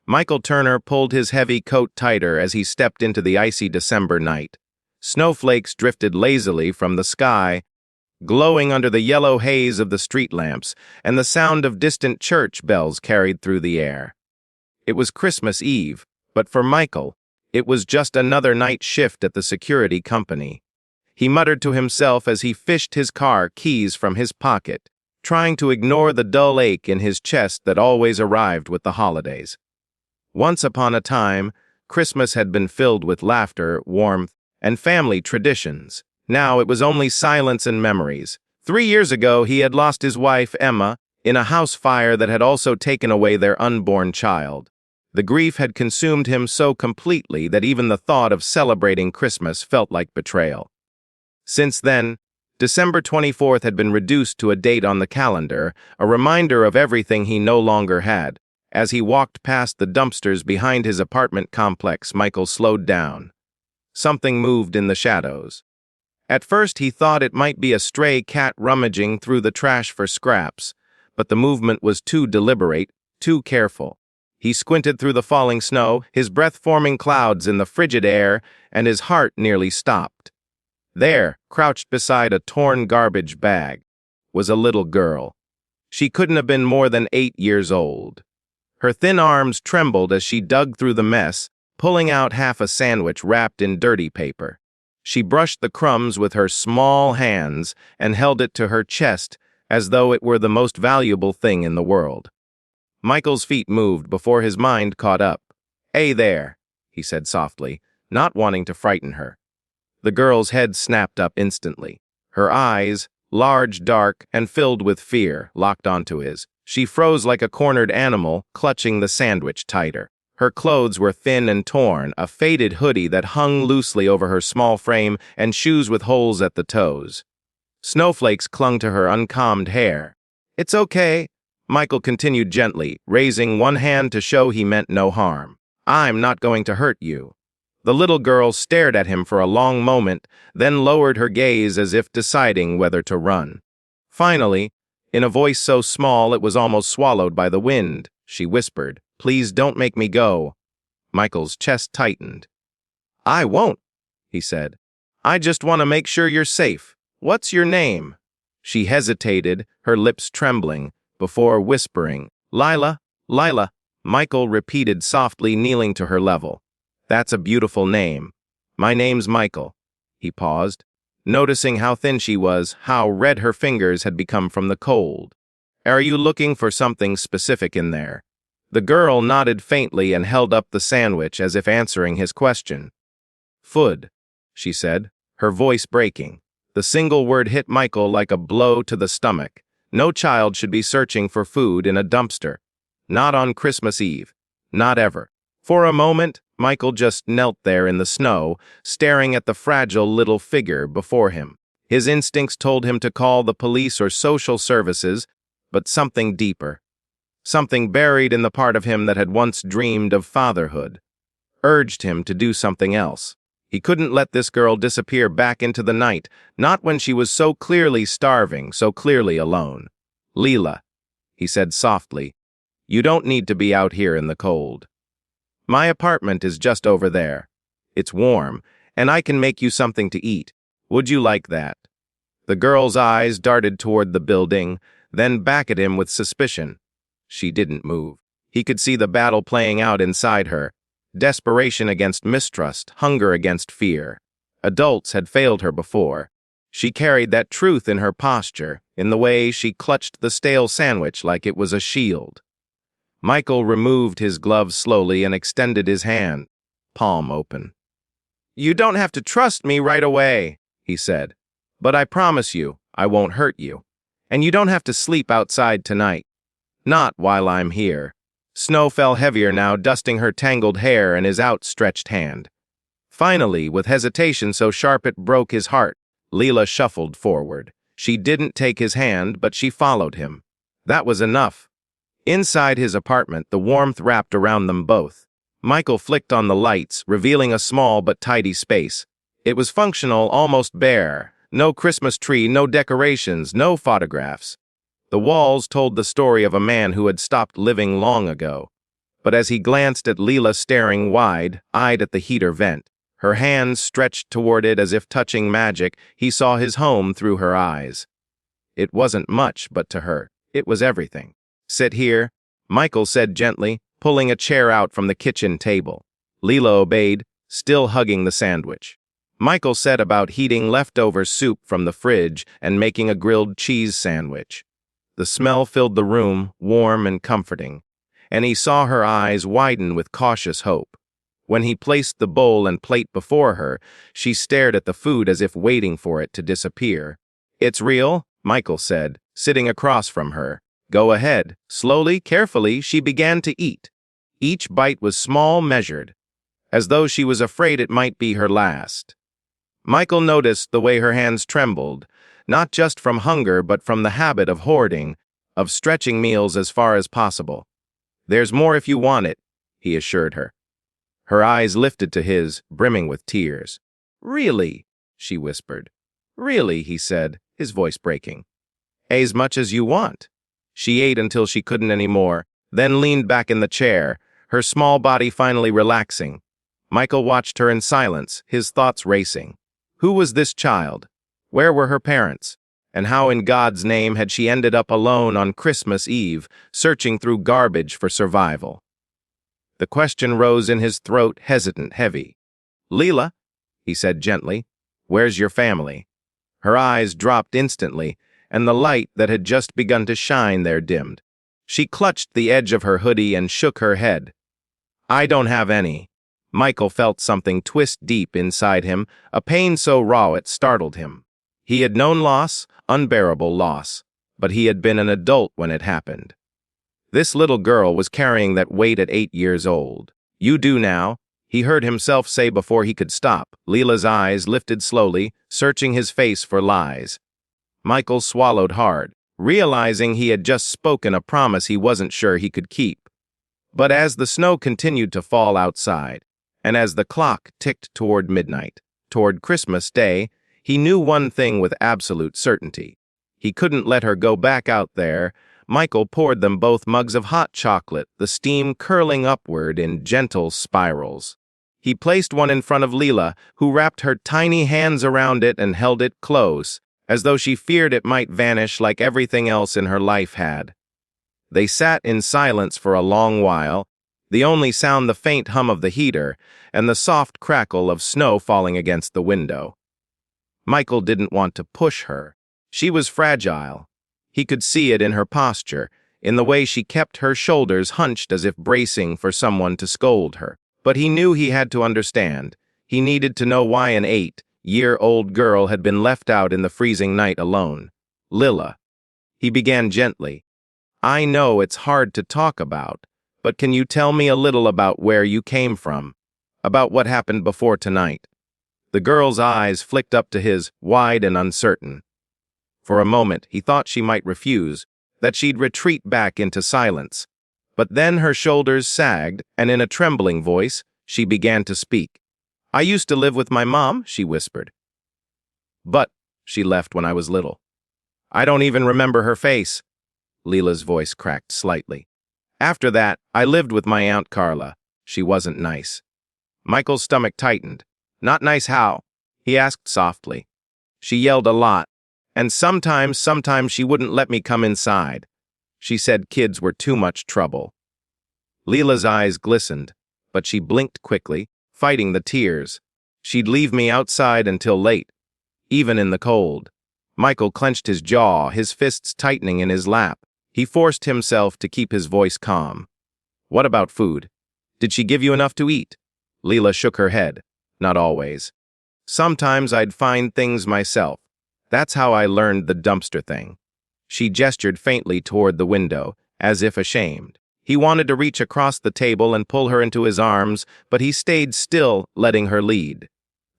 Michael Turner pulled his heavy coat tighter as he stepped into the icy December night. Snowflakes drifted lazily from the sky, glowing under the yellow haze of the street lamps, and the sound of distant church bells carried through the air. It was Christmas Eve, but for Michael, it was just another night shift at the security company. He muttered to himself as he fished his car keys from his pocket, trying to ignore the dull ache in his chest that always arrived with the holidays. Once upon a time, Christmas had been filled with laughter, warmth, and family traditions. Now it was only silence and memories. 3 years ago, he had lost his wife, Emma, in a house fire that had also taken away their unborn child. The grief had consumed him so completely that even the thought of celebrating Christmas felt like betrayal. Since then, December 24th had been reduced to a date on the calendar, a reminder of everything he no longer had. As he walked past the dumpsters behind his apartment complex, Michael slowed down. Something moved in the shadows. At first he thought it might be a stray cat rummaging through the trash for scraps, but the movement was too deliberate, too careful. He squinted through the falling snow, his breath forming clouds in the frigid air, and his heart nearly stopped. There, crouched beside a torn garbage bag, was a little girl. She couldn't have been more than 8 years old. Her thin arms trembled as she dug through the mess, pulling out half a sandwich wrapped in dirty paper. She brushed the crumbs with her small hands and held it to her chest as though it were the most valuable thing in the world. Michael's feet moved before his mind caught up. "Hey there," he said softly, not wanting to frighten her. The girl's head snapped up instantly. Her eyes, large, dark, and filled with fear, locked onto his. She froze like a cornered animal, clutching the sandwich tighter. Her clothes were thin and torn, a faded hoodie that hung loosely over her small frame, and shoes with holes at the toes. Snowflakes clung to her uncombed hair. "It's okay," Michael continued gently, raising one hand to show he meant no harm. "I'm not going to hurt you." The little girl stared at him for a long moment, then lowered her gaze as if deciding whether to run. Finally, in a voice so small it was almost swallowed by the wind, she whispered, "Please don't make me go." Michael's chest tightened. "I won't," he said. "I just want to make sure you're safe. What's your name?" She hesitated, her lips trembling, before whispering, "Lila, Lila." Michael repeated softly, kneeling to her level. "That's a beautiful name. My name's Michael." He paused, noticing how thin she was, how red her fingers had become from the cold. "Are you looking for something specific in there?" The girl nodded faintly and held up the sandwich as if answering his question. "Food," she said, her voice breaking. The single word hit Michael like a blow to the stomach. No child should be searching for food in a dumpster. Not on Christmas Eve. Not ever. For a moment, Michael just knelt there in the snow, staring at the fragile little figure before him. His instincts told him to call the police or social services, but something deeper, something buried in the part of him that had once dreamed of fatherhood, urged him to do something else. He couldn't let this girl disappear back into the night, not when she was so clearly starving, so clearly alone. "Leela," he said softly, "you don't need to be out here in the cold. My apartment is just over there. It's warm, and I can make you something to eat. Would you like that?" The girl's eyes darted toward the building, then back at him with suspicion. She didn't move. He could see the battle playing out inside her. Desperation against mistrust, hunger against fear. Adults had failed her before. She carried that truth in her posture, in the way she clutched the stale sandwich like it was a shield. Michael removed his glove slowly and extended his hand, palm open. "You don't have to trust me right away," he said, "but I promise you, I won't hurt you. And you don't have to sleep outside tonight. Not while I'm here." Snow fell heavier now, dusting her tangled hair and his outstretched hand. Finally, with hesitation so sharp it broke his heart, Leela shuffled forward. She didn't take his hand, but she followed him. That was enough. Inside his apartment, the warmth wrapped around them both. Michael flicked on the lights, revealing a small but tidy space. It was functional, almost bare. No Christmas tree, no decorations, no photographs. The walls told the story of a man who had stopped living long ago. But as he glanced at Leela staring wide-eyed at the heater vent, her hands stretched toward it as if touching magic, he saw his home through her eyes. It wasn't much, but to her, it was everything. "Sit here," Michael said gently, pulling a chair out from the kitchen table. Leela obeyed, still hugging the sandwich. Michael set about heating leftover soup from the fridge and making a grilled cheese sandwich. The smell filled the room, warm and comforting, and he saw her eyes widen with cautious hope. When he placed the bowl and plate before her, she stared at the food as if waiting for it to disappear. "It's real," Michael said, sitting across from her. "Go ahead." Slowly, carefully, she began to eat. Each bite was small, measured, as though she was afraid it might be her last. Michael noticed the way her hands trembled, not just from hunger but from the habit of hoarding, of stretching meals as far as possible. "There's more if you want it," he assured her. Her eyes lifted to his, brimming with tears. "Really?" she whispered. "Really?" he said, his voice breaking. "As much as you want." She ate until she couldn't anymore, then leaned back in the chair, her small body finally relaxing. Michael watched her in silence, his thoughts racing. Who was this child? Where were her parents? And how in God's name had she ended up alone on Christmas Eve, searching through garbage for survival? The question rose in his throat, hesitant, heavy. "Leela," he said gently, "where's your family?" Her eyes dropped instantly, and the light that had just begun to shine there dimmed. She clutched the edge of her hoodie and shook her head. "I don't have any." Michael felt something twist deep inside him, a pain so raw it startled him. He had known loss, unbearable loss, but he had been an adult when it happened. This little girl was carrying that weight at 8 years old. "You do now," he heard himself say before he could stop. Leela's eyes lifted slowly, searching his face for lies. Michael swallowed hard, realizing he had just spoken a promise he wasn't sure he could keep. But as the snow continued to fall outside, and as the clock ticked toward midnight, toward Christmas Day, he knew one thing with absolute certainty. He couldn't let her go back out there. Michael poured them both mugs of hot chocolate, the steam curling upward in gentle spirals. He placed one in front of Leela, who wrapped her tiny hands around it and held it close, as though she feared it might vanish like everything else in her life had. They sat in silence for a long while, the only sound the faint hum of the heater and the soft crackle of snow falling against the window. Michael didn't want to push her. She was fragile. He could see it in her posture, in the way she kept her shoulders hunched as if bracing for someone to scold her. But he knew he had to understand. He needed to know why an 8-year-old girl had been left out in the freezing night alone. "Leela," he began gently, "I know it's hard to talk about, but can you tell me a little about where you came from? About what happened before tonight?" The girl's eyes flicked up to his, wide and uncertain. For a moment, he thought she might refuse, that she'd retreat back into silence. But then her shoulders sagged, and in a trembling voice, she began to speak. "I used to live with my mom," she whispered. "But she left when I was little. I don't even remember her face." Leela's voice cracked slightly. "After that, I lived with my Aunt Carla. She wasn't nice." Michael's stomach tightened. "Not nice how?" he asked softly. "She yelled a lot. And sometimes she wouldn't let me come inside. She said kids were too much trouble." Leela's eyes glistened, but she blinked quickly, fighting the tears. "She'd leave me outside until late, even in the cold." Michael clenched his jaw, his fists tightening in his lap. He forced himself to keep his voice calm. "What about food? Did she give you enough to eat?" Leela shook her head. "Not always. Sometimes I'd find things myself. That's how I learned the dumpster thing." She gestured faintly toward the window, as if ashamed. He wanted to reach across the table and pull her into his arms, but he stayed still, letting her lead.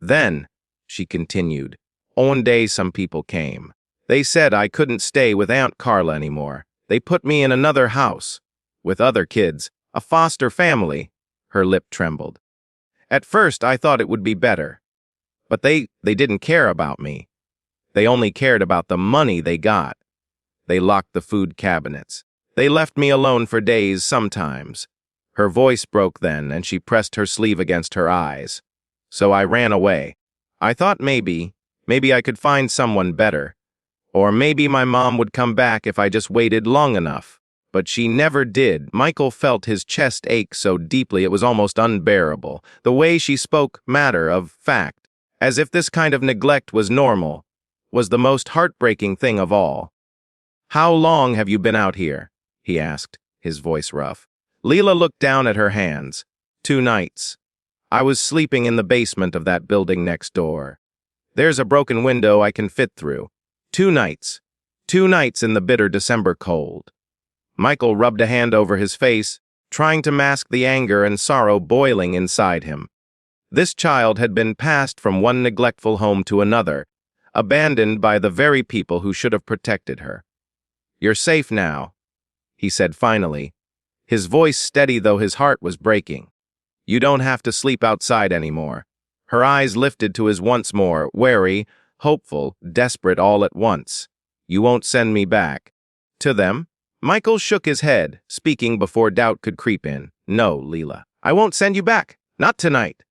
"Then," she continued, "one day some people came. They said I couldn't stay with Aunt Carla anymore. They put me in another house, with other kids, a foster family." Her lip trembled. "At first I thought it would be better. But they didn't care about me. They only cared about the money they got. They locked the food cabinets. They left me alone for days sometimes." Her voice broke then, and she pressed her sleeve against her eyes. So I ran away. I thought maybe I could find someone better. Or maybe my mom would come back if I just waited long enough. But she never did. Michael felt his chest ache so deeply it was almost unbearable. The way she spoke matter of fact, as if this kind of neglect was normal, was the most heartbreaking thing of all. "How long have you been out here?" he asked, his voice rough. Leela looked down at her hands. 2 nights. I was sleeping in the basement of that building next door. There's a broken window I can fit through. 2 nights. 2 nights in the bitter December cold. Michael rubbed a hand over his face, trying to mask the anger and sorrow boiling inside him. This child had been passed from one neglectful home to another, abandoned by the very people who should have protected her. "You're safe now," he said finally, his voice steady though his heart was breaking. "You don't have to sleep outside anymore." Her eyes lifted to his once more, wary, hopeful, desperate all at once. "You won't send me back." "To them?" Michael shook his head, speaking before doubt could creep in. "No, Leela. I won't send you back. Not tonight.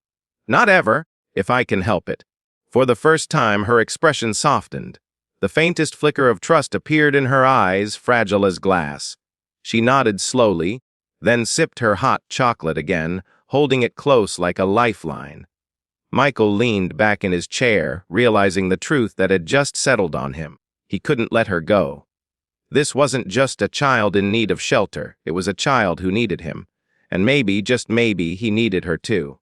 Not ever, if I can help it." For the first time, her expression softened. The faintest flicker of trust appeared in her eyes, fragile as glass. She nodded slowly, then sipped her hot chocolate again, holding it close like a lifeline. Michael leaned back in his chair, realizing the truth that had just settled on him. He couldn't let her go. This wasn't just a child in need of shelter, it was a child who needed him. And maybe, just maybe, he needed her too.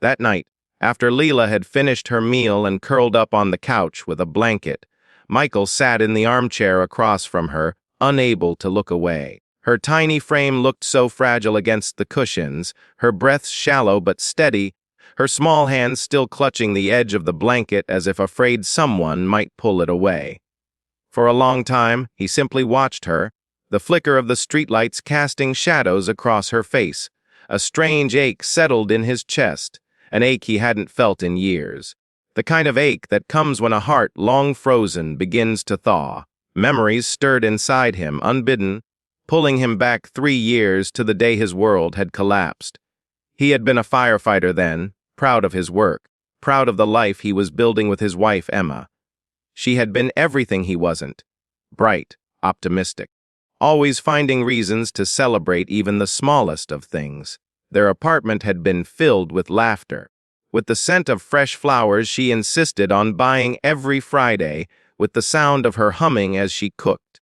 That night, after Leela had finished her meal and curled up on the couch with a blanket, Michael sat in the armchair across from her, unable to look away. Her tiny frame looked so fragile against the cushions, her breath shallow but steady, her small hands still clutching the edge of the blanket as if afraid someone might pull it away. For a long time, he simply watched her, the flicker of the streetlights casting shadows across her face. A strange ache settled in his chest, an ache he hadn't felt in years. The kind of ache that comes when a heart, long frozen, begins to thaw. Memories stirred inside him, unbidden, pulling him back 3 years to the day his world had collapsed. He had been a firefighter then, proud of his work, proud of the life he was building with his wife, Emma. She had been everything he wasn't. Bright, optimistic, always finding reasons to celebrate even the smallest of things. Their apartment had been filled with laughter. With the scent of fresh flowers she insisted on buying every Friday, with the sound of her humming as she cooked.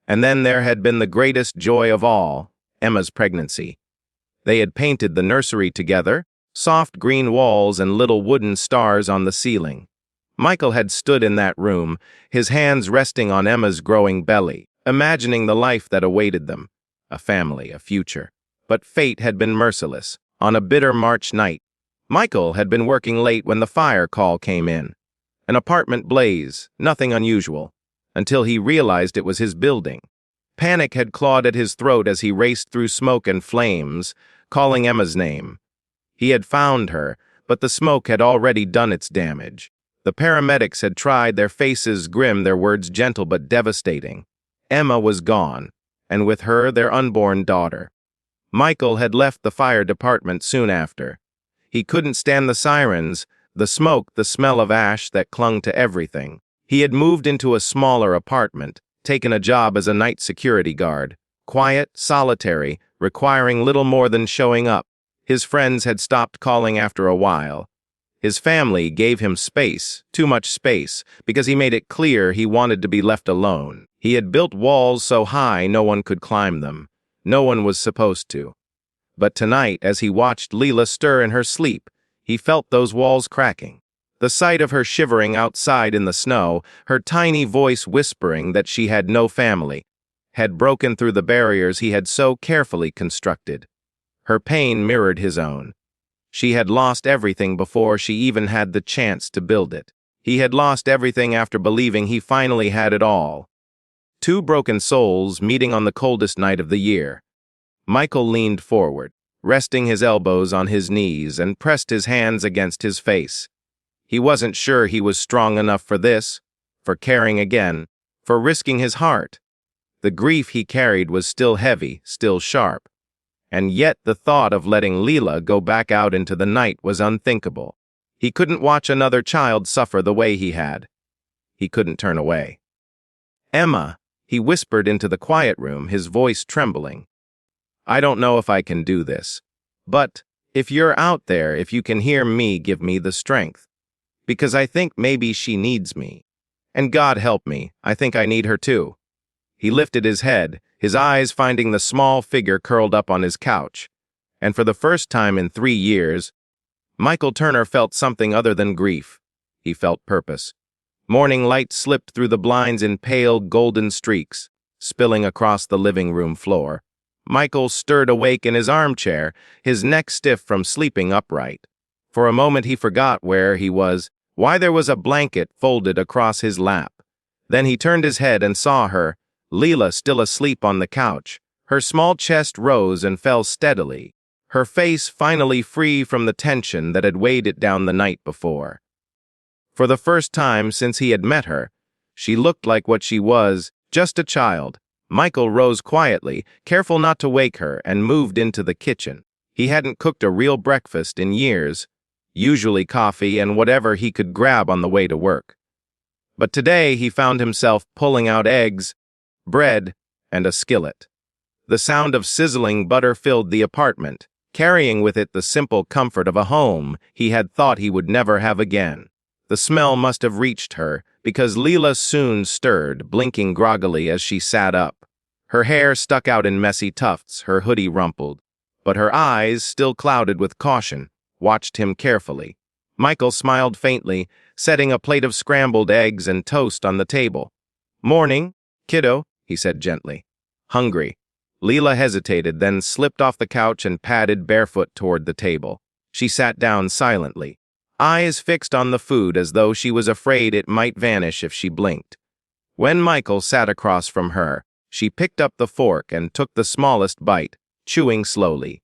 And then there had been the greatest joy of all, Emma's pregnancy. They had painted the nursery together, soft green walls and little wooden stars on the ceiling. Michael had stood in that room, his hands resting on Emma's growing belly, imagining the life that awaited them, a family, a future. But fate had been merciless. On a bitter March night, Michael had been working late when the fire call came in. An apartment blaze, nothing unusual, until he realized it was his building. Panic had clawed at his throat as he raced through smoke and flames, calling Emma's name. He had found her, but the smoke had already done its damage. The paramedics had tried, their faces grim, their words gentle but devastating. Emma was gone, and with her their unborn daughter. Michael had left the fire department soon after. He couldn't stand the sirens, the smoke, the smell of ash that clung to everything. He had moved into a smaller apartment, taken a job as a night security guard. Quiet, solitary, requiring little more than showing up. His friends had stopped calling after a while. His family gave him space, too much space, because he made it clear he wanted to be left alone. He had built walls so high no one could climb them. No one was supposed to. But tonight, as he watched Leela stir in her sleep, he felt those walls cracking. The sight of her shivering outside in the snow, her tiny voice whispering that she had no family, had broken through the barriers he had so carefully constructed. Her pain mirrored his own. She had lost everything before she even had the chance to build it. He had lost everything after believing he finally had it all. 2 broken souls meeting on the coldest night of the year. Michael leaned forward, resting his elbows on his knees, and pressed his hands against his face. He wasn't sure he was strong enough for this, for caring again, for risking his heart. The grief he carried was still heavy, still sharp. and yet the thought of letting Leela go back out into the night was unthinkable. He couldn't watch another child suffer the way he had. He couldn't turn away. "Emma," he whispered into the quiet room, his voice trembling. "I don't know if I can do this. But if you're out there, if you can hear me, give me the strength. Because I think maybe she needs me. And God help me, I think I need her too." He lifted his head, his eyes finding the small figure curled up on his couch. And for the first time in 3 years, Michael Turner felt something other than grief. He felt purpose. Morning light slipped through the blinds in pale, golden streaks, spilling across the living room floor. Michael stirred awake in his armchair, his neck stiff from sleeping upright. For a moment he forgot where he was, why there was a blanket folded across his lap. Then he turned his head and saw her, Leela still asleep on the couch. Her small chest rose and fell steadily, her face finally free from the tension that had weighed it down the night before. For the first time since he had met her, she looked like what she was, just a child. Michael rose quietly, careful not to wake her, and moved into the kitchen. He hadn't cooked a real breakfast in years, usually coffee and whatever he could grab on the way to work. But today he found himself pulling out eggs, bread, and a skillet. The sound of sizzling butter filled the apartment, carrying with it the simple comfort of a home he had thought he would never have again. The smell must have reached her, because Leela soon stirred, blinking groggily as she sat up. Her hair stuck out in messy tufts, her hoodie rumpled, but her eyes, still clouded with caution, watched him carefully. Michael smiled faintly, setting a plate of scrambled eggs and toast on the table. "Morning, kiddo," he said gently. "Hungry." Leela hesitated, then slipped off the couch and padded barefoot toward the table. She sat down silently, eyes fixed on the food as though she was afraid it might vanish if she blinked. When Michael sat across from her, she picked up the fork and took the smallest bite, chewing slowly.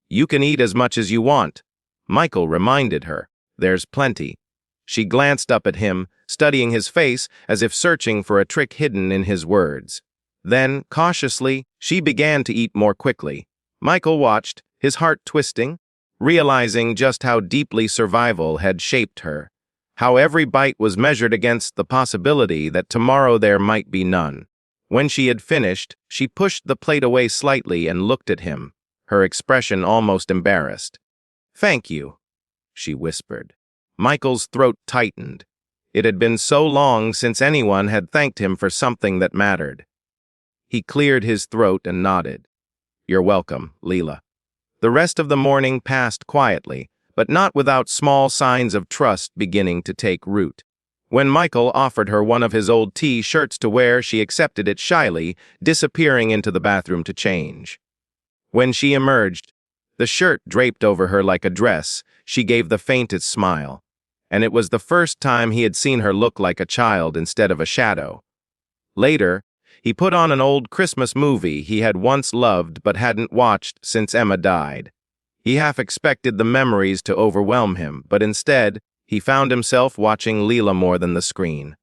"You can eat as much as you want," Michael reminded her. "There's plenty." She glanced up at him, studying his face as if searching for a trick hidden in his words. Then, cautiously, she began to eat more quickly. Michael watched, his heart twisting, realizing just how deeply survival had shaped her, how every bite was measured against the possibility that tomorrow there might be none. When she had finished, she pushed the plate away slightly and looked at him, her expression almost embarrassed. "Thank you," she whispered. Michael's throat tightened. It had been so long since anyone had thanked him for something that mattered. He cleared his throat and nodded. "You're welcome, Leela." The rest of the morning passed quietly, but not without small signs of trust beginning to take root. When Michael offered her one of his old T-shirts to wear, she accepted it shyly, disappearing into the bathroom to change. When she emerged, the shirt draped over her like a dress, she gave the faintest smile. And it was the first time he had seen her look like a child instead of a shadow. Later, he put on an old Christmas movie he had once loved but hadn't watched since Emma died. He half expected the memories to overwhelm him, but instead, he found himself watching Leela more than the screen.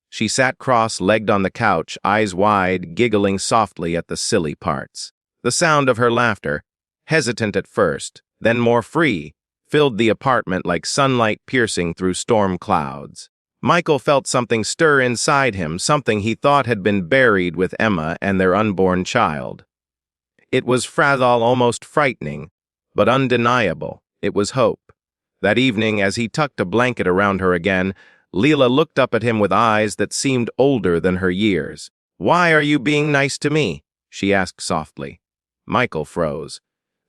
She sat cross-legged on the couch, eyes wide, giggling softly at the silly parts. The sound of her laughter, hesitant at first, then more free, filled the apartment like sunlight piercing through storm clouds. Michael felt something stir inside him, something he thought had been buried with Emma and their unborn child. It was fragile, almost frightening, but undeniable. It was hope. That evening, as he tucked a blanket around her again, Leela looked up at him with eyes that seemed older than her years. "Why are you being nice to me?" she asked softly. Michael froze.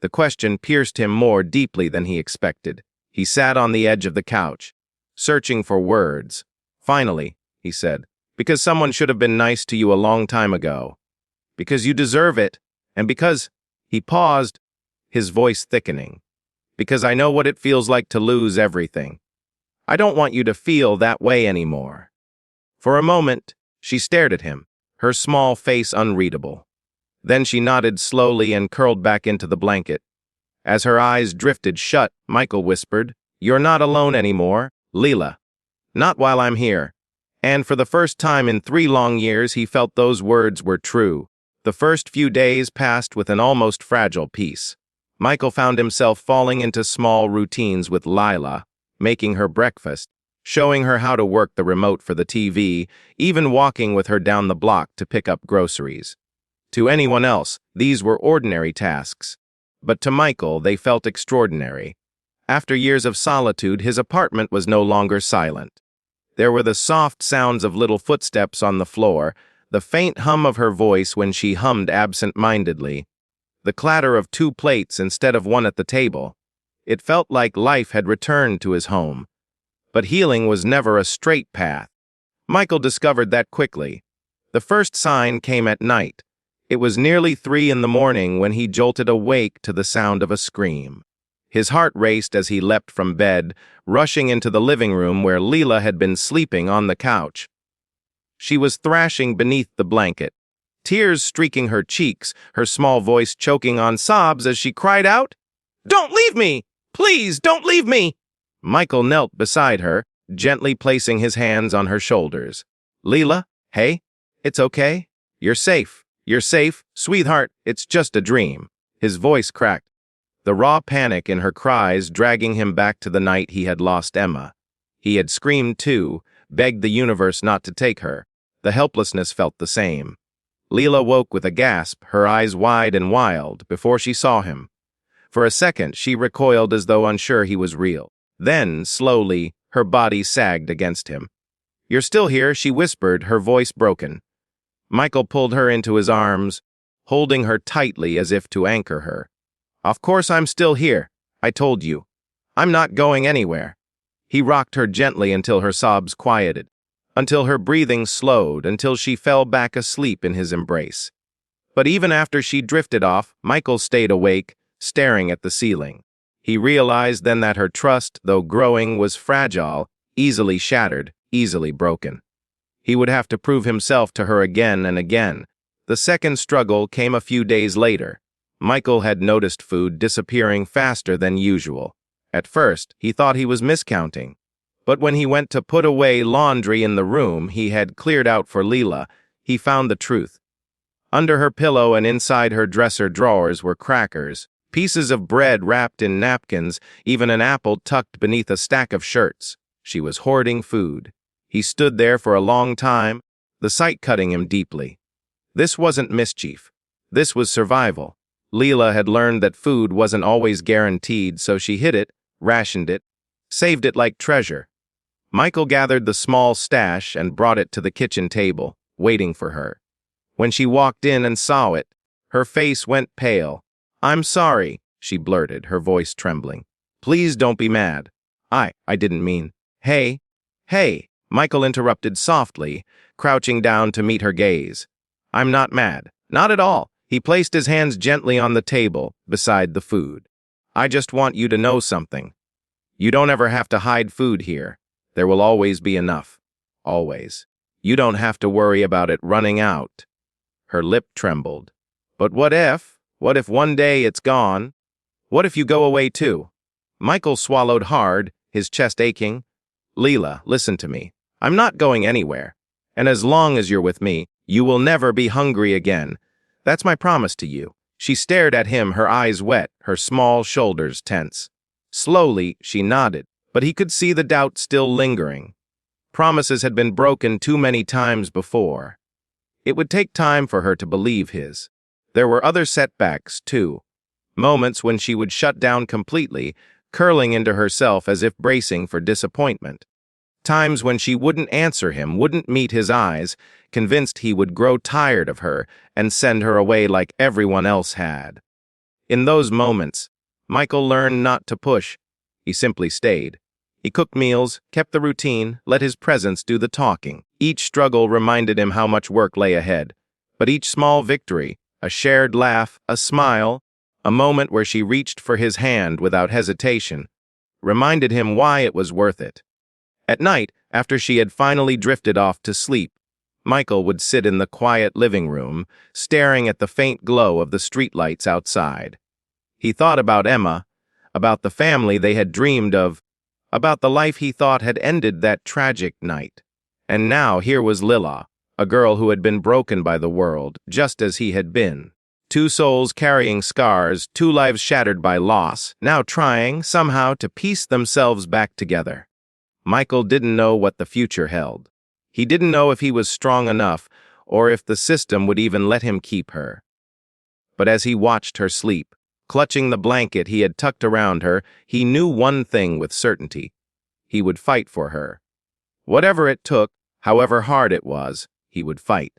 The question pierced him more deeply than he expected. He sat on the edge of the couch, searching for words. "Finally," he said, "because someone should have been nice to you a long time ago. Because you deserve it, and because—" He paused, his voice thickening. "Because I know what it feels like to lose everything. I don't want you to feel that way anymore." For a moment, she stared at him, her small face unreadable. Then she nodded slowly and curled back into the blanket. As her eyes drifted shut, Michael whispered, "You're not alone anymore, Leela. Not while I'm here." And for the first time in 3 long years, he felt those words were true. The first few days passed with an almost fragile peace. Michael found himself falling into small routines with Lila, making her breakfast, showing her how to work the remote for the TV, even walking with her down the block to pick up groceries. To anyone else, these were ordinary tasks. But to Michael, they felt extraordinary. After years of solitude, his apartment was no longer silent. There were the soft sounds of little footsteps on the floor, the faint hum of her voice when she hummed absent-mindedly, the clatter of 2 plates instead of 1 at the table. It felt like life had returned to his home. But healing was never a straight path. Michael discovered that quickly. The first sign came at night. It was nearly 3 in the morning when he jolted awake to the sound of a scream. His heart raced as he leapt from bed, rushing into the living room where Leela had been sleeping on the couch. She was thrashing beneath the blanket, tears streaking her cheeks, her small voice choking on sobs as she cried out, "Don't leave me! Please, don't leave me!" Michael knelt beside her, gently placing his hands on her shoulders. "Leela, hey, it's okay. You're safe. You're safe, sweetheart. It's just a dream." His voice cracked, the raw panic in her cries dragging him back to the night he had lost Emma. He had screamed too, begged the universe not to take her. The helplessness felt the same. Leela woke with a gasp, her eyes wide and wild, before she saw him. For a second, she recoiled as though unsure he was real. Then, slowly, her body sagged against him. "You're still here," she whispered, her voice broken. Michael pulled her into his arms, holding her tightly as if to anchor her. "Of course I'm still here. I told you. I'm not going anywhere." He rocked her gently until her sobs quieted, until her breathing slowed, until she fell back asleep in his embrace. But even after she drifted off, Michael stayed awake, staring at the ceiling. He realized then that her trust, though growing, was fragile, easily shattered, easily broken. He would have to prove himself to her again and again. The second struggle came a few days later. Michael had noticed food disappearing faster than usual. At first, he thought he was miscounting. But when he went to put away laundry in the room he had cleared out for Leela, he found the truth. Under her pillow and inside her dresser drawers were crackers, pieces of bread wrapped in napkins, even an apple tucked beneath a stack of shirts. She was hoarding food. He stood there for a long time, the sight cutting him deeply. This wasn't mischief. This was survival. Leela had learned that food wasn't always guaranteed, so she hid it, rationed it, saved it like treasure. Michael gathered the small stash and brought it to the kitchen table, waiting for her. When she walked in and saw it, her face went pale. "I'm sorry," she blurted, her voice trembling. "Please don't be mad. I didn't mean." Hey. Michael interrupted softly, crouching down to meet her gaze. "I'm not mad. Not at all." He placed his hands gently on the table, beside the food. "I just want you to know something. You don't ever have to hide food here. There will always be enough. Always. You don't have to worry about it running out." Her lip trembled. "But what if? What if one day it's gone? What if you go away too?" Michael swallowed hard, his chest aching. "Leela, listen to me. I'm not going anywhere. And as long as you're with me, you will never be hungry again. That's my promise to you." She stared at him, her eyes wet, her small shoulders tense. Slowly, she nodded, but he could see the doubt still lingering. Promises had been broken too many times before. It would take time for her to believe his. There were other setbacks, too. Moments when she would shut down completely, curling into herself as if bracing for disappointment. Times when she wouldn't answer him, wouldn't meet his eyes, convinced he would grow tired of her and send her away like everyone else had. In those moments, Michael learned not to push. He simply stayed. He cooked meals, kept the routine, let his presence do the talking. Each struggle reminded him how much work lay ahead. But each small victory, a shared laugh, a smile, a moment where she reached for his hand without hesitation, reminded him why it was worth it. At night, after she had finally drifted off to sleep, Michael would sit in the quiet living room, staring at the faint glow of the streetlights outside. He thought about Emma, about the family they had dreamed of, about the life he thought had ended that tragic night. And now here was Lila, a girl who had been broken by the world, just as he had been. Two souls carrying scars, two lives shattered by loss, now trying, somehow, to piece themselves back together. Michael didn't know what the future held. He didn't know if he was strong enough, or if the system would even let him keep her. But as he watched her sleep, clutching the blanket he had tucked around her, he knew one thing with certainty. He would fight for her. Whatever it took, however hard it was, he would fight.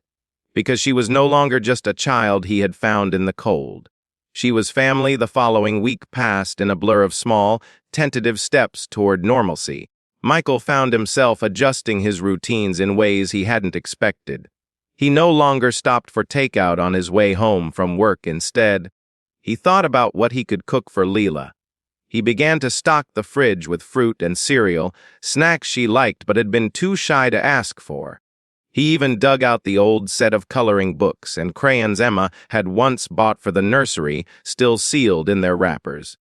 Because she was no longer just a child he had found in the cold. She was family. The following week passed in a blur of small, tentative steps toward normalcy. Michael found himself adjusting his routines in ways he hadn't expected. He no longer stopped for takeout on his way home from work. Instead, he thought about what he could cook for Leela. He began to stock the fridge with fruit and cereal, snacks she liked but had been too shy to ask for. He even dug out the old set of coloring books and crayons Emma had once bought for the nursery, still sealed in their wrappers.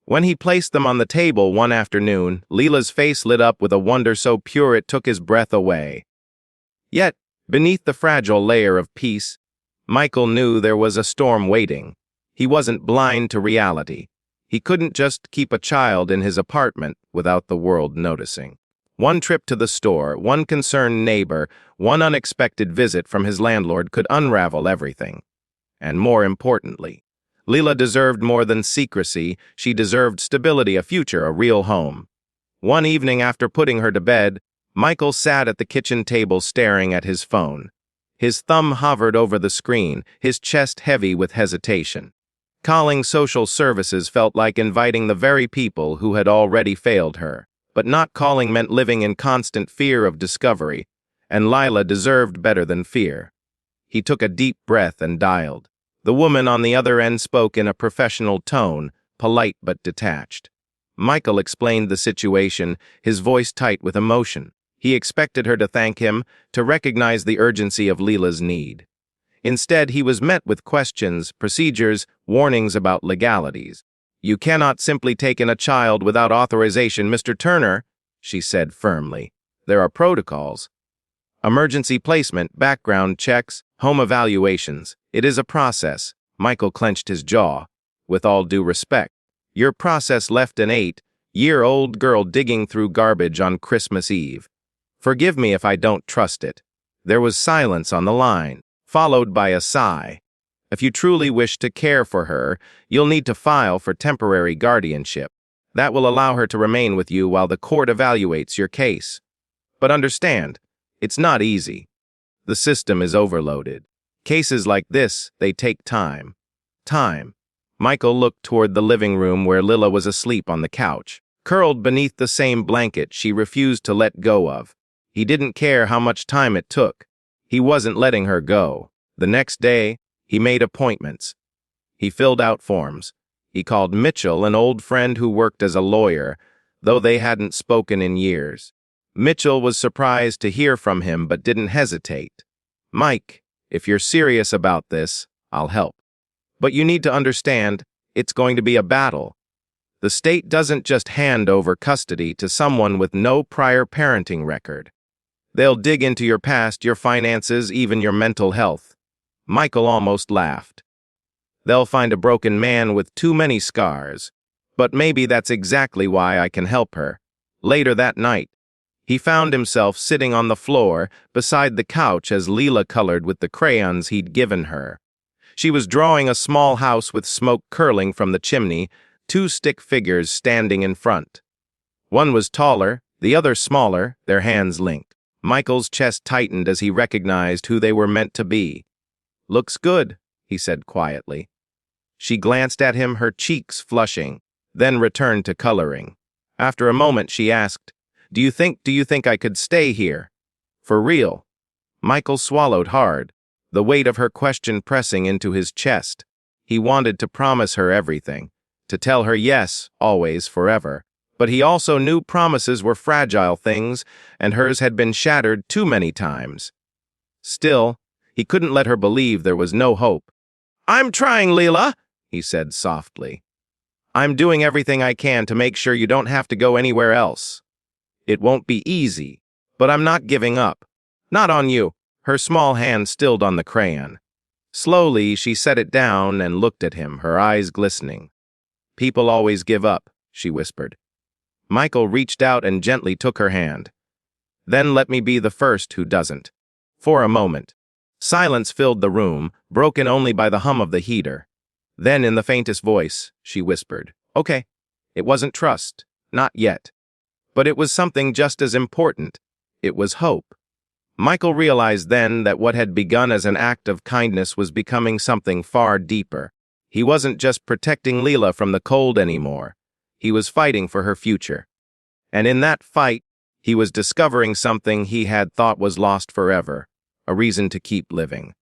When he placed them on the table one afternoon, Leela's face lit up with a wonder so pure it took his breath away. Yet, beneath the fragile layer of peace, Michael knew there was a storm waiting. He wasn't blind to reality. He couldn't just keep a child in his apartment without the world noticing. One trip to the store, one concerned neighbor, one unexpected visit from his landlord could unravel everything. And more importantly, Leela deserved more than secrecy. She deserved stability, a future, a real home. One evening after putting her to bed, Michael sat at the kitchen table staring at his phone. His thumb hovered over the screen, his chest heavy with hesitation. Calling social services felt like inviting the very people who had already failed her. But not calling meant living in constant fear of discovery, and Lila deserved better than fear. He took a deep breath and dialed. The woman on the other end spoke in a professional tone, polite but detached. Michael explained the situation, his voice tight with emotion. He expected her to thank him, to recognize the urgency of Leela's need. Instead, he was met with questions, procedures, warnings about legalities. "You cannot simply take in a child without authorization, Mr. Turner," she said firmly. "There are protocols. Emergency placement, background checks, home evaluations. It is a process." Michael clenched his jaw. "With all due respect, your process left an 8-year-old girl digging through garbage on Christmas Eve. Forgive me if I don't trust it." There was silence on the line, followed by a sigh. "If you truly wish to care for her, you'll need to file for temporary guardianship. That will allow her to remain with you while the court evaluates your case. But understand, it's not easy. The system is overloaded. Cases like this, they take time. Time." Michael looked toward the living room where Lila was asleep on the couch, curled beneath the same blanket she refused to let go of. He didn't care how much time it took. He wasn't letting her go. The next day, he made appointments. He filled out forms. He called Mitchell, an old friend who worked as a lawyer, though they hadn't spoken in years. Mitchell was surprised to hear from him but didn't hesitate. "Mike, if you're serious about this, I'll help. But you need to understand, it's going to be a battle. The state doesn't just hand over custody to someone with no prior parenting record. They'll dig into your past, your finances, even your mental health." Michael almost laughed. "They'll find a broken man with too many scars. But maybe that's exactly why I can help her." Later that night, he found himself sitting on the floor beside the couch as Leela colored with the crayons he'd given her. She was drawing a small house with smoke curling from the chimney, two stick figures standing in front. One was taller, the other smaller, their hands linked. Michael's chest tightened as he recognized who they were meant to be. "Looks good," he said quietly. She glanced at him, her cheeks flushing, then returned to coloring. After a moment, she asked, Do you think I could stay here? For real?" Michael swallowed hard, the weight of her question pressing into his chest. He wanted to promise her everything, to tell her yes, always, forever. But he also knew promises were fragile things, and hers had been shattered too many times. Still, he couldn't let her believe there was no hope. "I'm trying, Leela," he said softly. "I'm doing everything I can to make sure you don't have to go anywhere else. It won't be easy, but I'm not giving up. Not on you." Her small hand stilled on the crayon. Slowly, she set it down and looked at him, her eyes glistening. "People always give up," she whispered. Michael reached out and gently took her hand. "Then let me be the first who doesn't." For a moment, silence filled the room, broken only by the hum of the heater. Then, in the faintest voice, she whispered, "Okay." It wasn't trust, not yet. But it was something just as important. It was hope. Michael realized then that what had begun as an act of kindness was becoming something far deeper. He wasn't just protecting Leela from the cold anymore. He was fighting for her future. And in that fight, he was discovering something he had thought was lost forever, a reason to keep living.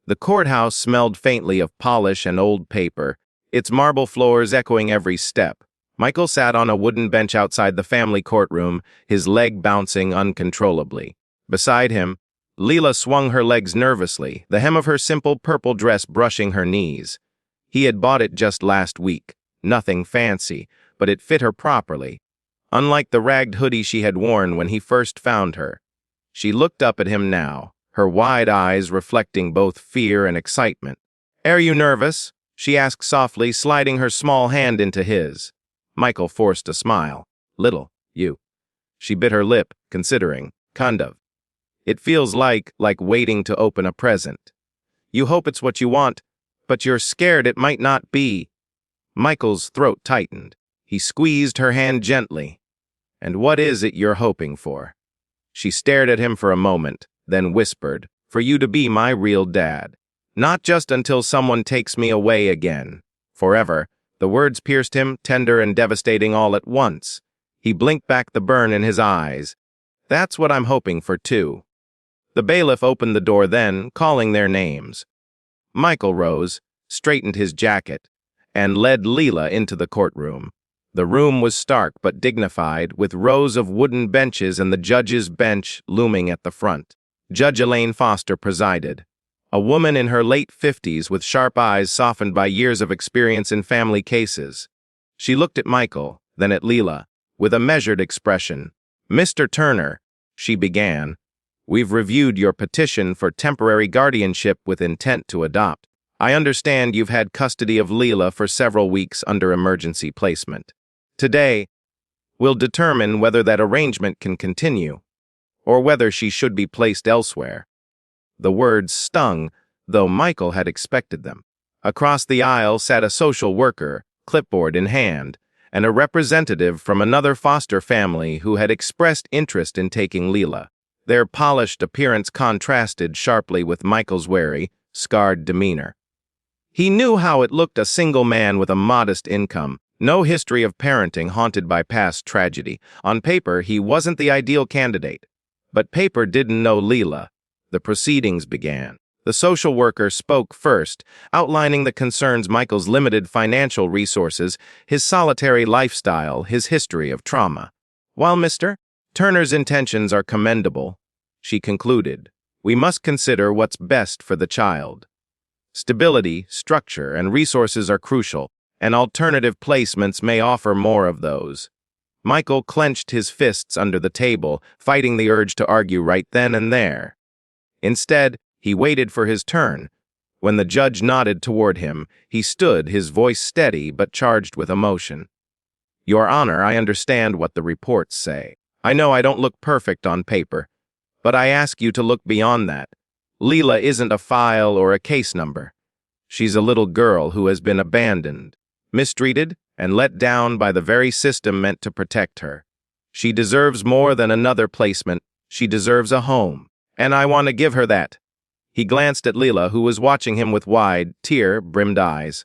The courthouse smelled faintly of polish and old paper, its marble floors echoing every step. Michael sat on a wooden bench outside the family courtroom, his leg bouncing uncontrollably. Beside him, Leela swung her legs nervously, the hem of her simple purple dress brushing her knees. He had bought it just last week. Nothing fancy, but it fit her properly, unlike the ragged hoodie she had worn when he first found her. She looked up at him now, her wide eyes reflecting both fear and excitement. "Are you nervous?" she asked softly, sliding her small hand into his. Michael forced a smile. "Little, you." She bit her lip, considering. "Kind of. It feels like waiting to open a present. You hope it's what you want, but you're scared it might not be." Michael's throat tightened. He squeezed her hand gently. "And what is it you're hoping for?" She stared at him for a moment, then whispered, "For you to be my real dad. Not just until someone takes me away again. Forever." The words pierced him, tender and devastating all at once. He blinked back the burn in his eyes. "That's what I'm hoping for, too." The bailiff opened the door then, calling their names. Michael rose, straightened his jacket, and led Leela into the courtroom. The room was stark but dignified, with rows of wooden benches and the judge's bench looming at the front. Judge Elaine Foster presided, a woman in her late 50s with sharp eyes softened by years of experience in family cases. She looked at Michael, then at Leela, with a measured expression. "Mr. Turner," she began, "we've reviewed your petition for temporary guardianship with intent to adopt. I understand you've had custody of Leela for several weeks under emergency placement. Today, we'll determine whether that arrangement can continue, or whether she should be placed elsewhere." The words stung, though Michael had expected them. Across the aisle sat a social worker, clipboard in hand, and a representative from another foster family who had expressed interest in taking Leela. Their polished appearance contrasted sharply with Michael's wary, scarred demeanor. He knew how it looked, a single man with a modest income, no history of parenting, haunted by past tragedy. On paper, he wasn't the ideal candidate. But paper didn't know Leela. The proceedings began. The social worker spoke first, outlining the concerns: Michael's limited financial resources, his solitary lifestyle, his history of trauma. "While Mr. Turner's intentions are commendable," she concluded, "we must consider what's best for the child. Stability, structure, and resources are crucial, and alternative placements may offer more of those." Michael clenched his fists under the table, fighting the urge to argue right then and there. Instead, he waited for his turn. When the judge nodded toward him, he stood, his voice steady but charged with emotion. "Your Honor, I understand what the reports say. I know I don't look perfect on paper, but I ask you to look beyond that. Leela isn't a file or a case number. She's a little girl who has been abandoned, mistreated, and let down by the very system meant to protect her. She deserves more than another placement. She deserves a home. And I want to give her that." He glanced at Leela, who was watching him with wide, tear-brimmed eyes.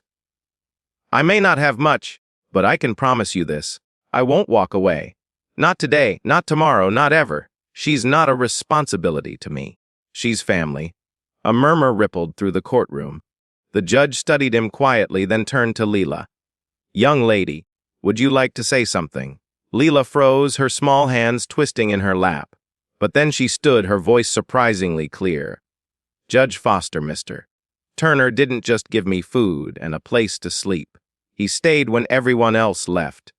"I may not have much, but I can promise you this. I won't walk away. Not today, not tomorrow, not ever. She's not a responsibility to me. She's family." A murmur rippled through the courtroom. The judge studied him quietly, then turned to Leela. "Young lady, would you like to say something?" Leela froze, her small hands twisting in her lap. But then she stood, her voice surprisingly clear. "Judge Foster, Mr. Turner didn't just give me food and a place to sleep. He stayed when everyone else left.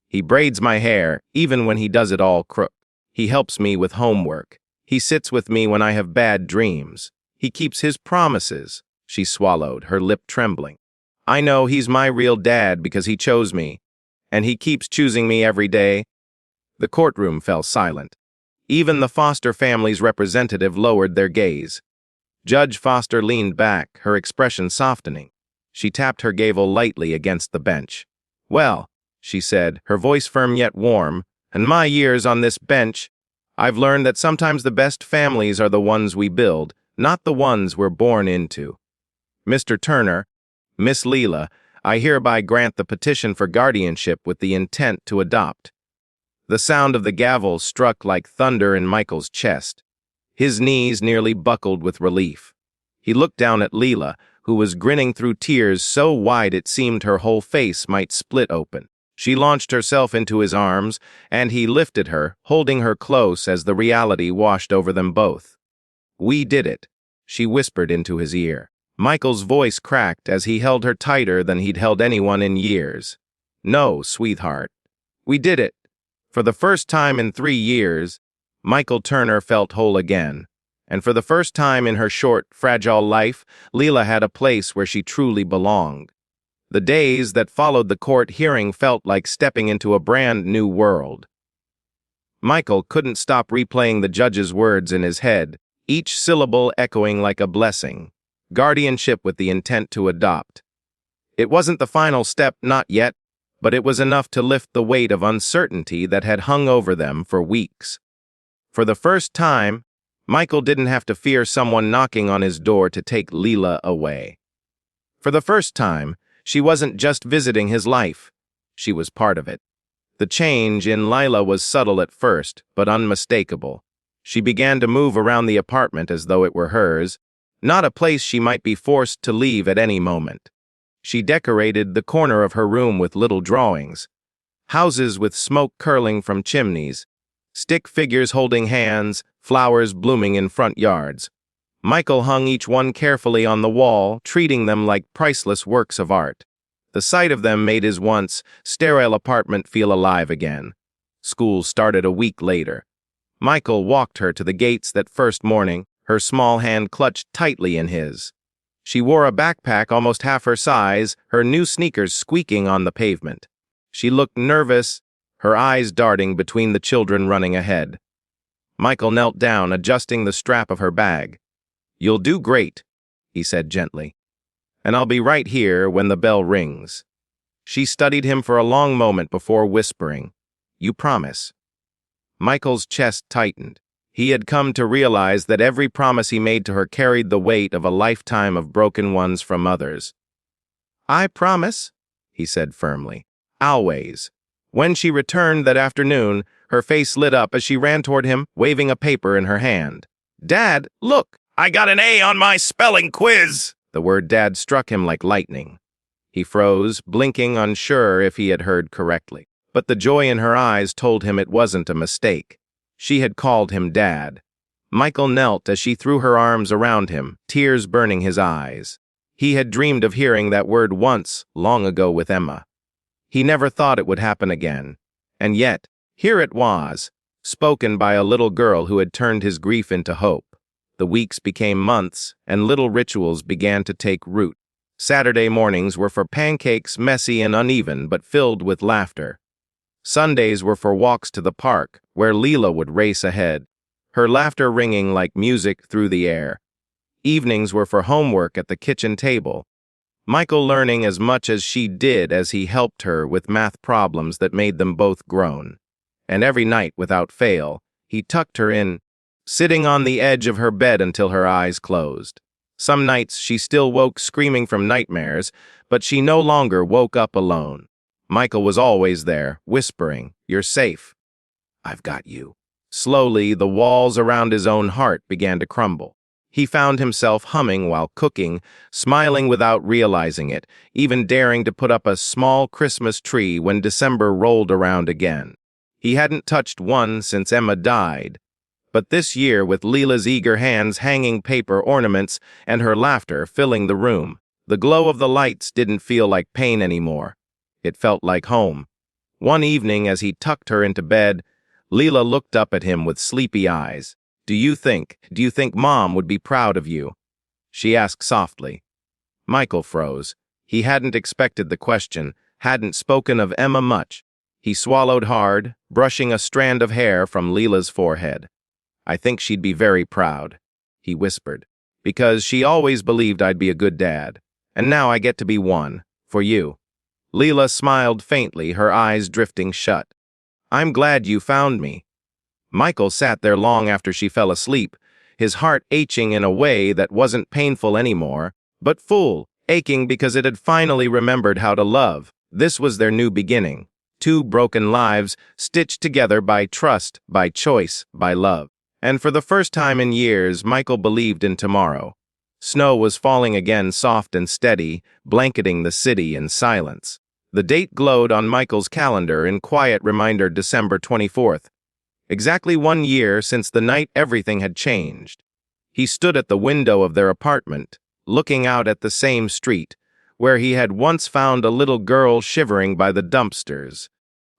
He braids my hair, even when he does it all crooked. He helps me with homework. He sits with me when I have bad dreams. He keeps his promises." She swallowed, her lip trembling. I know he's my real dad because he chose me, and he keeps choosing me every day. The courtroom fell silent. Even the Foster family's representative lowered their gaze. Judge Foster leaned back, her expression softening. She tapped her gavel lightly against the bench. Well, she said, her voice firm yet warm, in my years on this bench, I've learned that sometimes the best families are the ones we build, not the ones we're born into. Mr. Turner, Miss Leela, I hereby grant the petition for guardianship with the intent to adopt. The sound of the gavel struck like thunder in Michael's chest. His knees nearly buckled with relief. He looked down at Leela, who was grinning through tears so wide it seemed her whole face might split open. She launched herself into his arms, and he lifted her, holding her close as the reality washed over them both. We did it, she whispered into his ear. Michael's voice cracked as he held her tighter than he'd held anyone in years. No, sweetheart. We did it. For the first time in 3 years, Michael Turner felt whole again. And for the first time in her short, fragile life, Leela had a place where she truly belonged. The days that followed the court hearing felt like stepping into a brand new world. Michael couldn't stop replaying the judge's words in his head, each syllable echoing like a blessing. Guardianship with the intent to adopt. It wasn't the final step, not yet, but it was enough to lift the weight of uncertainty that had hung over them for weeks. For the first time, Michael didn't have to fear someone knocking on his door to take Leela away. For the first time, she wasn't just visiting his life. She was part of it. The change in Lila was subtle at first, but unmistakable. She began to move around the apartment as though it were hers, not a place she might be forced to leave at any moment. She decorated the corner of her room with little drawings, houses with smoke curling from chimneys, stick figures holding hands, flowers blooming in front yards. Michael hung each one carefully on the wall, treating them like priceless works of art. The sight of them made his once sterile apartment feel alive again. School started a week later. Michael walked her to the gates that first morning, her small hand clutched tightly in his. She wore a backpack almost half her size, her new sneakers squeaking on the pavement. She looked nervous, her eyes darting between the children running ahead. Michael knelt down, adjusting the strap of her bag. "You'll do great," he said gently. "And I'll be right here when the bell rings." She studied him for a long moment before whispering, "You promise?" Michael's chest tightened. He had come to realize that every promise he made to her carried the weight of a lifetime of broken ones from others. "I promise," he said firmly. "Always." When she returned that afternoon, her face lit up as she ran toward him, waving a paper in her hand. "Dad, look! I got an A on my spelling quiz!" The word Dad struck him like lightning. He froze, blinking, unsure if he had heard correctly. But the joy in her eyes told him it wasn't a mistake. She had called him Dad. Michael knelt as she threw her arms around him, tears burning his eyes. He had dreamed of hearing that word once, long ago with Emma. He never thought it would happen again. And yet, here it was, spoken by a little girl who had turned his grief into hope. The weeks became months, and little rituals began to take root. Saturday mornings were for pancakes, messy and uneven, but filled with laughter. Sundays were for walks to the park, where Leela would race ahead, her laughter ringing like music through the air. Evenings were for homework at the kitchen table, Michael learning as much as she did as he helped her with math problems that made them both groan. And every night, without fail, he tucked her in, sitting on the edge of her bed until her eyes closed. Some nights she still woke screaming from nightmares, but she no longer woke up alone. Michael was always there, whispering, "You're safe. I've got you." Slowly, the walls around his own heart began to crumble. He found himself humming while cooking, smiling without realizing it, even daring to put up a small Christmas tree when December rolled around again. He hadn't touched one since Emma died. But this year, with Leela's eager hands hanging paper ornaments and her laughter filling the room, the glow of the lights didn't feel like pain anymore. It felt like home. One evening, as he tucked her into bed, Leela looked up at him with sleepy eyes. Do you think Mom would be proud of you?" she asked softly. Michael froze. He hadn't expected the question, hadn't spoken of Emma much. He swallowed hard, brushing a strand of hair from Leela's forehead. "I think she'd be very proud," he whispered, "because she always believed I'd be a good dad. And now I get to be one, for you." Leela smiled faintly, her eyes drifting shut. "I'm glad you found me." Michael sat there long after she fell asleep, his heart aching in a way that wasn't painful anymore, but full, aching because it had finally remembered how to love. This was their new beginning. Two broken lives stitched together by trust, by choice, by love. And for the first time in years, Michael believed in tomorrow. Snow was falling again, soft and steady, blanketing the city in silence. The date glowed on Michael's calendar in quiet reminder, December 24th. Exactly 1 year since the night everything had changed. He stood at the window of their apartment, looking out at the same street, where he had once found a little girl shivering by the dumpsters,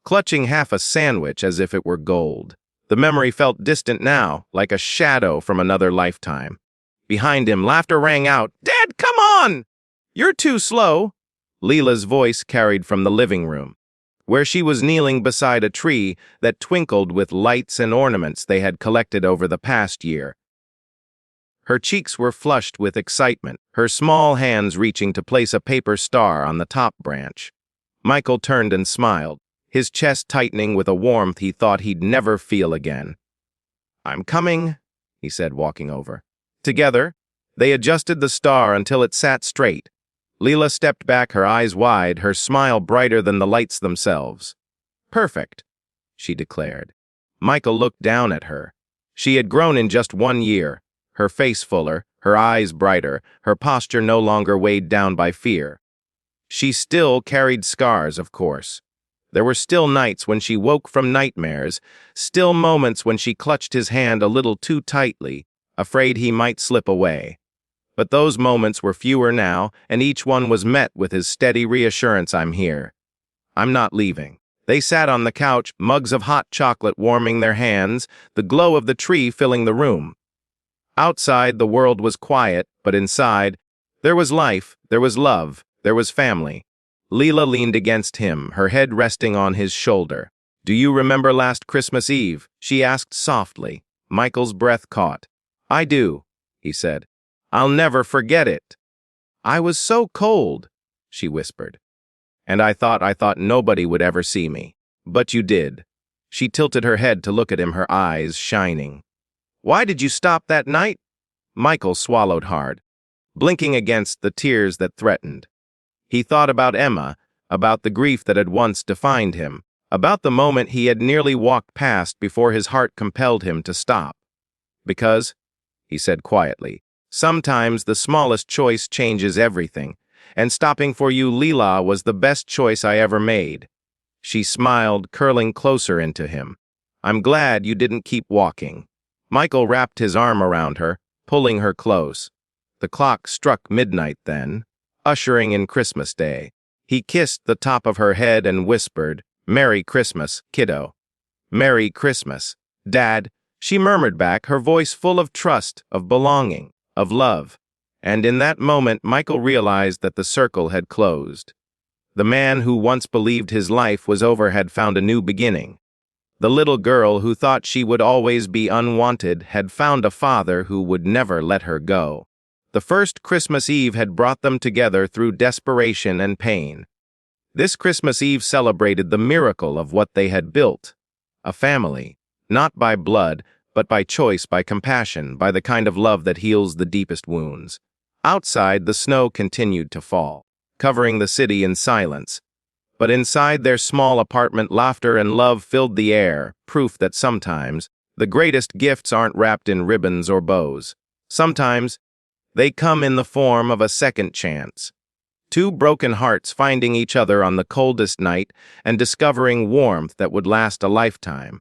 clutching half a sandwich as if it were gold. The memory felt distant now, like a shadow from another lifetime. Behind him, laughter rang out. "Dad, come on! You're too slow." Leela's voice carried from the living room, where she was kneeling beside a tree that twinkled with lights and ornaments they had collected over the past year. Her cheeks were flushed with excitement, her small hands reaching to place a paper star on the top branch. Michael turned and smiled, his chest tightening with a warmth he thought he'd never feel again. "I'm coming," he said, walking over. Together, they adjusted the star until it sat straight. Leela stepped back, her eyes wide, her smile brighter than the lights themselves. "Perfect," she declared. Michael looked down at her. She had grown in just 1 year, her face fuller, her eyes brighter, her posture no longer weighed down by fear. She still carried scars, of course. There were still nights when she woke from nightmares, still moments when she clutched his hand a little too tightly, afraid he might slip away. But those moments were fewer now, and each one was met with his steady reassurance, "I'm here. I'm not leaving." They sat on the couch, mugs of hot chocolate warming their hands, the glow of the tree filling the room. Outside, the world was quiet, but inside, there was life, there was love, there was family. Leela leaned against him, her head resting on his shoulder. "Do you remember last Christmas Eve?" she asked softly. Michael's breath caught. "I do," he said. "I'll never forget it." "I was so cold," she whispered. "And I thought nobody would ever see me. But you did." She tilted her head to look at him, her eyes shining. "Why did you stop that night?" Michael swallowed hard, blinking against the tears that threatened. He thought about Emma, about the grief that had once defined him, about the moment he had nearly walked past before his heart compelled him to stop. "Because," he said quietly, "sometimes the smallest choice changes everything, and stopping for you, Leela, was the best choice I ever made." She smiled, curling closer into him. "I'm glad you didn't keep walking." Michael wrapped his arm around her, pulling her close. The clock struck midnight then, ushering in Christmas Day. He kissed the top of her head and whispered, "Merry Christmas, kiddo." "Merry Christmas, Dad," she murmured back, her voice full of trust, of belonging, of love. And in that moment, Michael realized that the circle had closed. The man who once believed his life was over had found a new beginning. The little girl who thought she would always be unwanted had found a father who would never let her go. The first Christmas Eve had brought them together through desperation and pain. This Christmas Eve celebrated the miracle of what they had built. A family, not by blood, but by choice, by compassion, by the kind of love that heals the deepest wounds. Outside, the snow continued to fall, covering the city in silence. But inside their small apartment, laughter and love filled the air, proof that sometimes the greatest gifts aren't wrapped in ribbons or bows. Sometimes they come in the form of a second chance. Two broken hearts finding each other on the coldest night and discovering warmth that would last a lifetime.